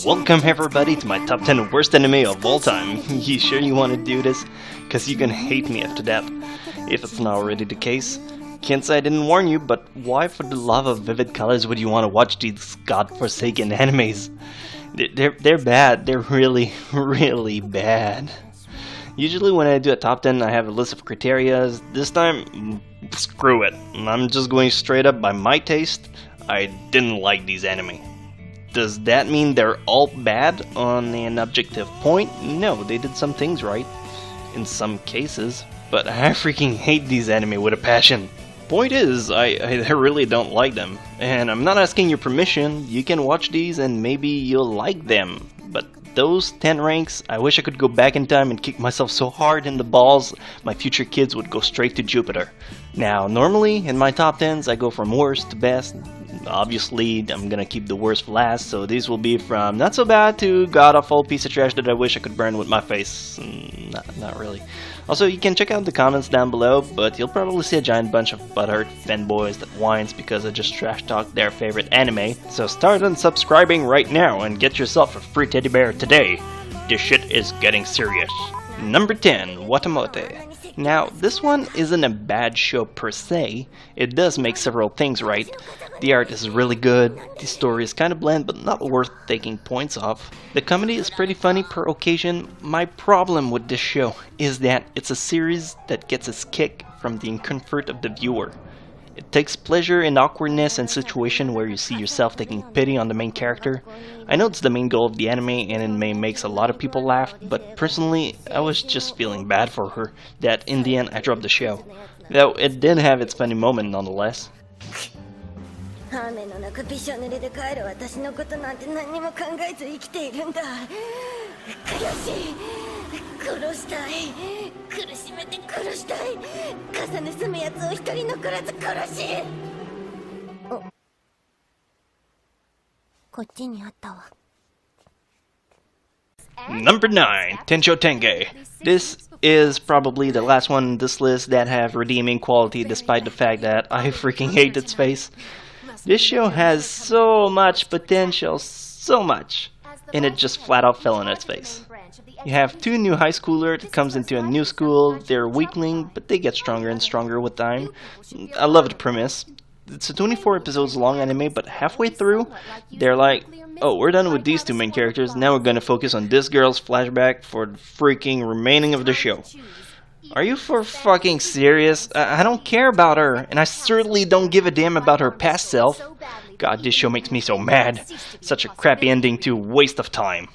Welcome everybody to my top 10 worst anime of all time. You sure you want to do this? Cause you can hate me after that, if it's not already the case. Can't say I didn't warn you, but why for the love of vivid colors would you want to watch these godforsaken animes? They're bad, they're really, really bad. Usually when I do a top 10 I have a list of criteria. This time, screw it. I'm just going straight up by my taste. I didn't like these anime. Does that mean they're all bad on an objective point? No, they did some things right, in some cases, but I freaking hate these anime with a passion. Point is, I really don't like them, and I'm not asking your permission. You can watch these and maybe you'll like them, but those 10 ranks, I wish I could go back in time and kick myself so hard in the balls my future kids would go straight to Jupiter. Now, normally in my top 10s I go from worst to best. Obviously, I'm gonna keep the worst for last, so these will be from not so bad to god-awful piece of trash that I wish I could burn with my face. Not really. Also, you can check out the comments down below, but you'll probably see a giant bunch of butthurt fanboys that whines because I just trash-talked their favorite anime. So start unsubscribing right now and get yourself a free teddy bear today. This shit is getting serious. Number 10, Watamote. Now, this one isn't a bad show per se. It does make several things right. The art is really good, the story is kinda bland but not worth taking points off. The comedy is pretty funny per occasion. My problem with this show is that it's a series that gets its kick from the discomfort of the viewer. It takes pleasure in awkwardness and situation where you see yourself taking pity on the main character. I know it's the main goal of the anime and it may makes a lot of people laugh, but personally, I was just feeling bad for her that in the end I dropped the show. Though it did have its funny moment nonetheless. Number 9, Tensho Tenge. This is probably the last one on this list that have redeeming quality despite the fact that I freaking hate its face. This show has so much potential, so much, and it just flat out fell on its face. You have two new high schoolers that comes into a new school. They're weakling, but they get stronger and stronger with time. I love the premise. It's a 24 episodes long anime, but halfway through, they're like, oh, we're done with these two main characters, now we're gonna focus on this girl's flashback for the freaking remaining of the show. Are you for fucking serious? I don't care about her, and I certainly don't give a damn about her past self. God, this show makes me so mad. Such a crappy ending to a waste of time.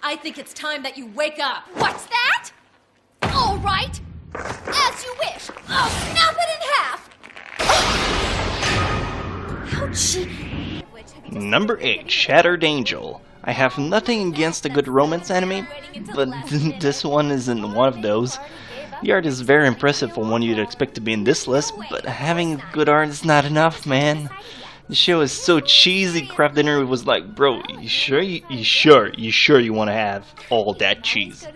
I think it's time that you wake up. What's that? All right. As you wish. I'll snap it in half. Ouchie. Number 8, Shattered Angel. I have nothing against a good romance anime, but this one isn't one of those. The art is very impressive for one you'd expect to be in this list, but having good art is not enough, man. The show is so cheesy. Craft Dinner was like, bro, you sure you want to have all that cheese?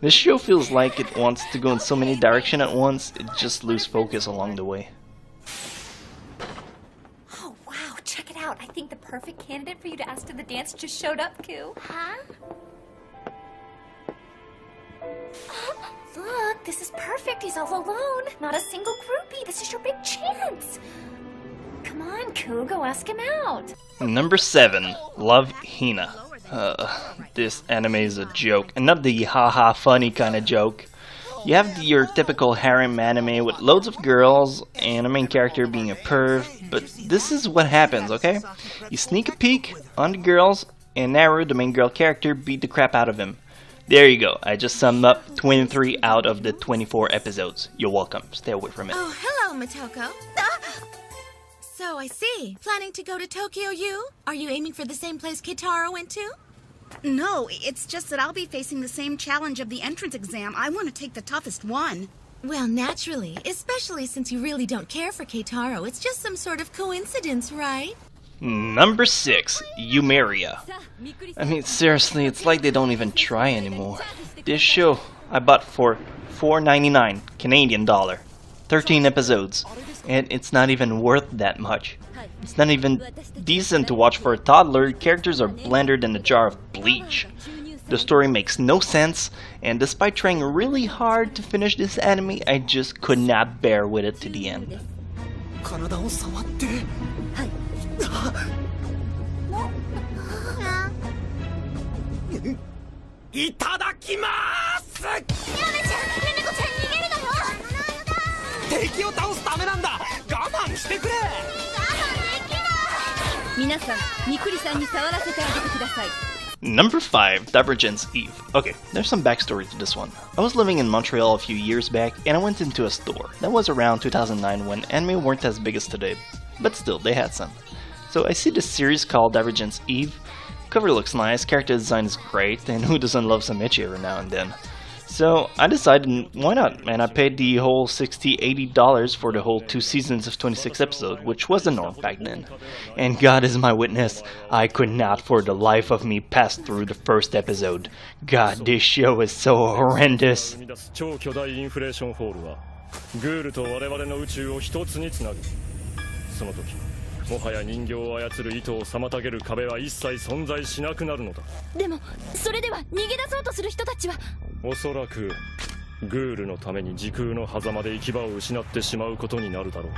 This show feels like it wants to go in so many directions at once, it just loses focus along the way. Oh, wow. Check it out. I think the perfect candidate for you to ask to the dance just showed up, Koo. Huh? Look, this is perfect. He's all alone. Not a single groupie. This is your big chance. Come on, Koo, go ask him out. Number 7, Love Hina. This anime is a joke, and not the haha funny kind of joke. You have your typical harem anime with loads of girls and a main character being a perv, but this is what happens, okay? You sneak a peek on the girls, and Naru, the main girl character, beat the crap out of him. There you go, I just summed up 23 out of the 24 episodes. You're welcome, stay away from it. Oh, hello, Motoko. So I see. Planning to go to Tokyo U? Are you aiming for the same place Kitaro went to? No, it's just that I'll be facing the same challenge of the entrance exam. I want to take the toughest one. Well, naturally. Especially since you really don't care for Kitaro. It's just some sort of coincidence, right? Number 6, Eumeria. I mean, seriously, it's like they don't even try anymore. This show I bought for $4.99 Canadian dollar, 13 episodes, and it's not even worth that much. It's not even decent to watch for a toddler. Characters are blendered in a jar of bleach. The story makes no sense, and despite trying really hard to finish this anime, I just could not bear with it to the end. いただきまーす。やめちゃん、ネネコちゃん逃げるのよ。敵を倒すためなんだ。我慢してくれ。我慢できない。皆さん、みくりさんに触らせてあげてください。Number 5, Divergence Eve. Okay, there's some backstory to this one. I was living in Montreal a few years back, and I went into a store. That was around 2009 when anime weren't as big as today, but still, they had some. So I see this series called Divergence Eve. Cover looks nice, character design is great, and who doesn't love some ecchi every now and then? So I decided, why not? And I paid the whole $60–80 for the whole 2 seasons of 26 episodes, which was the norm back then. And God is my witness, I could not for the life of me pass through the first episode. God, this show is so horrendous. 超巨大インフレーションホールはグールと我々の宇宙を一つにつなぐ。その時もはや人形を操る糸を妨げる壁は一切存在しなくなるのだ。でも、それでは逃げ出そうとする人たちはおそらくグールのために時空の狭間で行き場を失ってしまうことになるだろ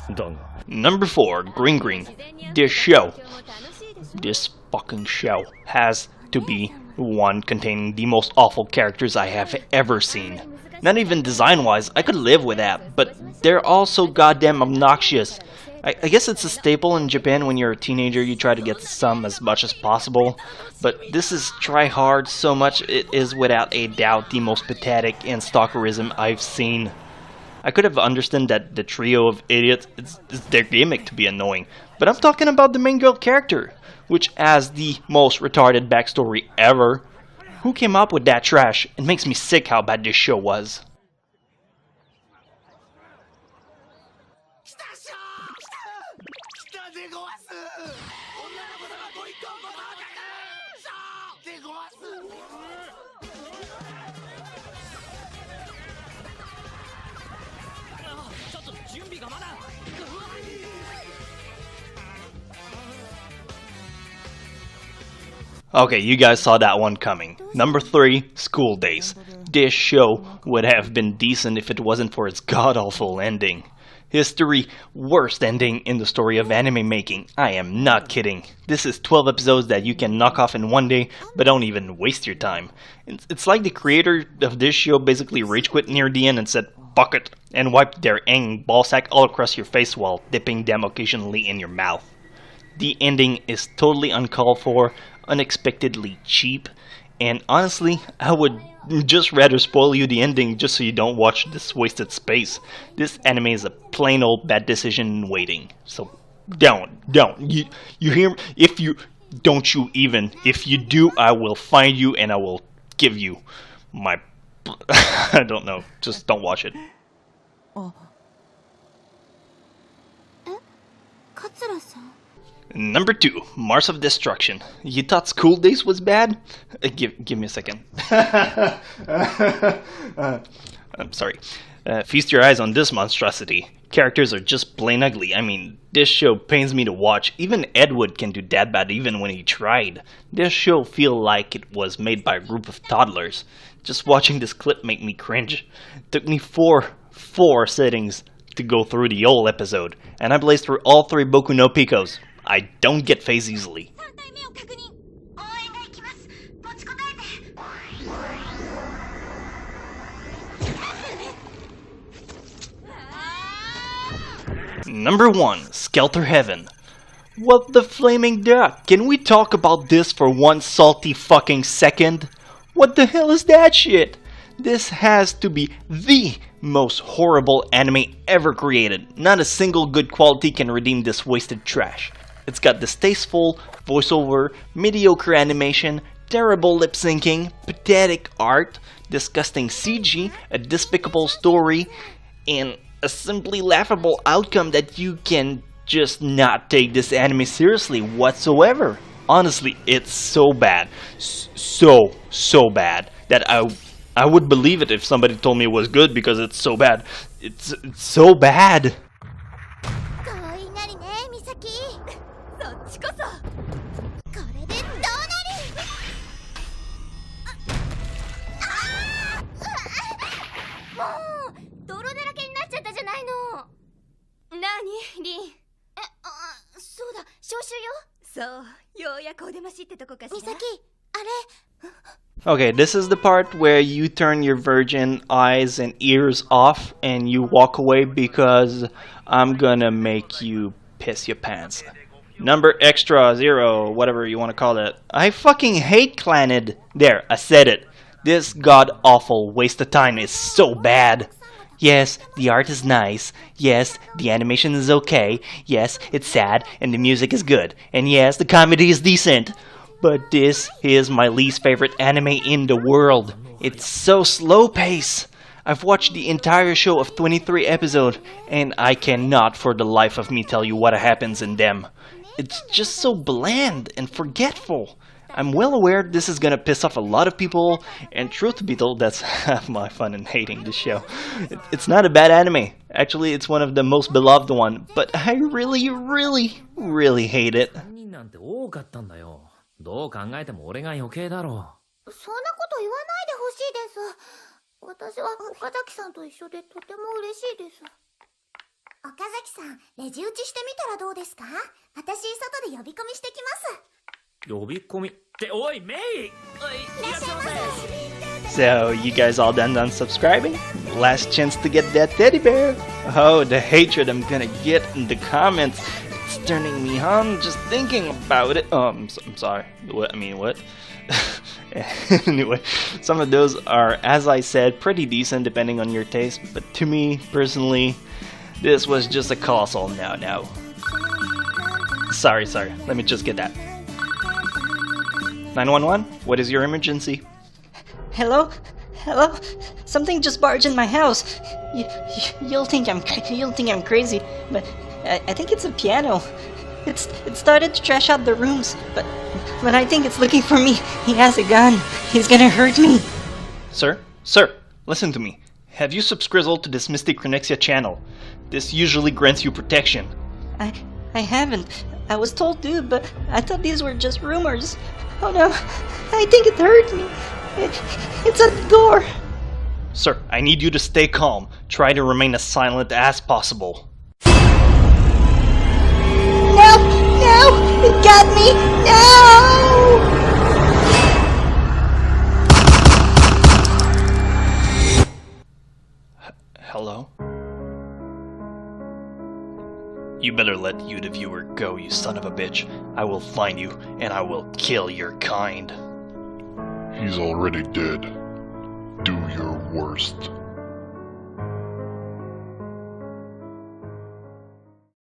う。だが Number 4, Green Green. This fucking show has to be one containing the most awful characters I have ever seen. Not even design-wise, I could live with that, but they're all so goddamn obnoxious. I guess it's a staple in Japan when you're a teenager, you try to get some as much as possible, but this is try hard so much it is without a doubt the most pathetic and stalkerism I've seen. I could have understood that the trio of idiots is their gimmick to be annoying, but I'm talking about the main girl character, which has the most retarded backstory ever. Who came up with that trash? It makes me sick how bad this show was. Okay, you guys saw that one coming. Number 3, School Days. This show would have been decent if it wasn't for its god-awful ending. History, worst ending in the story of anime making. I am not kidding. This is 12 episodes that you can knock off in one day, but don't even waste your time. It's like the creator of this show basically rage quit near the end and said, "Fuck it," and wiped their hanging ballsack all across your face while dipping them occasionally in your mouth. The ending is totally uncalled for, unexpectedly cheap, and honestly, I would just rather spoil you the ending just so you don't watch this wasted space. This anime is a plain old bad decision in waiting. So don't. You hear me? If you do, I will find you and I will give you my I don't know. Just don't watch it. Number 2, Mars of Destruction. You thought School Days was bad? Give me a second. I'm sorry. Feast your eyes on this monstrosity. Characters are just plain ugly. I mean, this show pains me to watch. Even Ed Wood can do that bad even when he tried. This show feel like it was made by a group of toddlers. Just watching this clip make me cringe. It took me four settings to go through the whole episode, and I blazed through all 3 Boku no Picos. I don't get phased easily. Number 1, Skelter Heaven. What the flaming duck? Can we talk about this for one salty fucking second? What the hell is that shit? This has to be the most horrible anime ever created. Not a single good quality can redeem this wasted trash. It's got distasteful voiceover, mediocre animation, terrible lip syncing, pathetic art, disgusting CG, a despicable story, and a simply laughable outcome that you can just not take this anime seriously whatsoever. Honestly, it's so bad. So bad that I would believe it if somebody told me it was good because it's so bad. It's so bad. 可愛いなりね、ミサキ。そっちこそ。これでどうなる？もう泥だらけになっちゃったじゃないの。なに、リン。そうだ、招集よ。そう、ようやくお出ましってとこかしら。ミサキ、あれ。Okay, this is the part where you turn your virgin eyes and ears off and you walk away because I'm gonna make you piss your pants. Number extra, 0, whatever you want to call it. I fucking hate Clanid. There, I said it. This god-awful waste of time is so bad. Yes, the art is nice. Yes, the animation is okay. Yes, it's sad and the music is good. And yes, the comedy is decent. But this is my least favorite anime in the world. It's so slow pace. I've watched the entire show of 23 episodes and I cannot for the life of me tell you what happens in them. It's just so bland and forgetful. I'm well aware this is gonna piss off a lot of people, and truth be told, that's half my fun in hating this show. It's not a bad anime. Actually, it's one of the most beloved one, but I really hate it. どう考えても俺が余計だろう。そんなこと言わないでほしいです。私は岡崎さんと一緒でとても嬉しいです。岡崎さん、レジ打ちしてみたらどうですか？私、外で呼び込みしてきます。呼び込みっておいメイ。いらっしゃいませ。 So, you guys all done subscribing? Last chance to get that teddy bear. Oh, the hatred I'm gonna get in the comments. It's turning me on just thinking about it. I'm sorry. What? I mean, what? Anyway, some of those are, as I said, pretty decent depending on your taste. But to me, personally, this was just a colossal no. Sorry. Let me just get that. 911? What is your emergency? Hello? Something just barged in my house. You'll think I'm crazy, but I think it's a piano. It started to trash out the rooms, but I think it's looking for me. He has a gun. He's gonna hurt me. Sir, listen to me. Have you subscrizzled to this Mystic Chronexia channel? This usually grants you protection. I haven't. I was told to, but I thought these were just rumors. Oh no, I think it hurt me. It's at the door. Sir, I need you to stay calm. Try to remain as silent as possible. No! It got me! No! Hello? You better let you, the viewer, go, you son of a bitch. I will find you, and I will kill your kind. He's already dead. Do your worst.